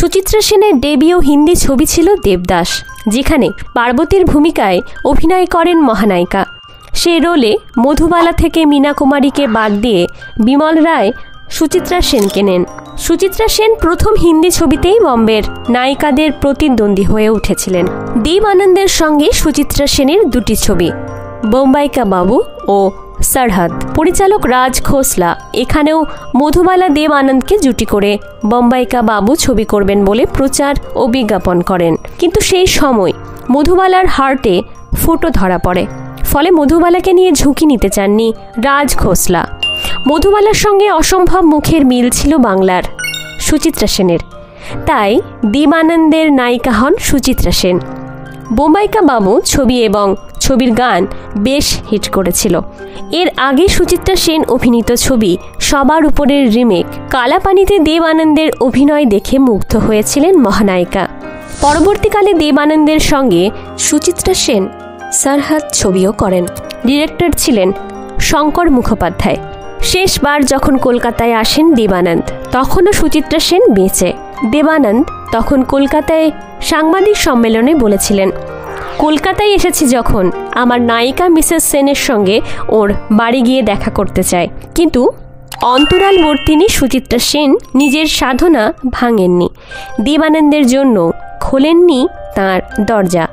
সুচিত্রা সেনের ডেবিউ হিন্দি ছবি ছিল দেবদাস, যেখানে পার্বতীর ভূমিকায় অভিনয় করেন মহানায়িকা। সেই রোলে মধুবালা থেকে মীনা কুমারীকে বাদ দিয়ে বিমল রায় সুচিত্রা সেনকে নেন। সুচিত্রা সেন প্রথম হিন্দি ছবিতেই বম্বের নায়িকাদের প্রতিদ্বন্দ্বী হয়ে উঠেছিলেন। দেব আনন্দের সঙ্গে সুচিত্রা সেনের দুটি ছবি, বোম্বাই কা বাবু ও সরহদ। পরিচালক রাজ খোসলা এখানেও মধুবালা দেব আনন্দকে জুটি করে বোম্বাই কা বাবু ছবি করবেন বলে প্রচার ও বিজ্ঞাপন করেন। কিন্তু সেই সময় মধুবালার হার্টে ফুটো ধরা পড়ে, ফলে মধুবালাকে নিয়ে ঝুঁকি নিতে চাননি রাজ খোসলা। মধুবালার সঙ্গে অসম্ভব মুখের মিল ছিল বাংলার সুচিত্রা সেনের, তাই দেব আনন্দের নায়িকা হন সুচিত্রা সেন। বোম্বাই কা বাবু ছবি এবং ছবির গান বেশ হিট করেছিল। এর আগে সুচিত্রা সেন অভিনীত ছবি সবার উপরের রিমেক কালাপানিতে দেব আনন্দের অভিনয় দেখে মুগ্ধ হয়েছিলেন মহানায়িকা। পরবর্তীকালে দেব আনন্দের সঙ্গে সুচিত্রা সেন সরহদ ছবিও করেন। ডিরেক্টর ছিলেন শঙ্কর মুখোপাধ্যায়। শেষবার যখন কলকাতায় আসেন দেবানন্দ, তখনও সুচিত্রা সেন বেঁচে। দেবানন্দ তখন কলকাতায় সাংবাদিক সম্মেলনে বলেছিলেন, কলকাতায় এসেছি যখন আমার নায়িকা মিসেস সেনের সঙ্গে ওর বাড়ি গিয়ে দেখা করতে চায়। কিন্তু অন্তরালবর্তিনী সুচিত্রা সেন নিজের সাধনা ভাঙেননি, দেবানন্দের জন্য খোলেননি তাঁর দরজা।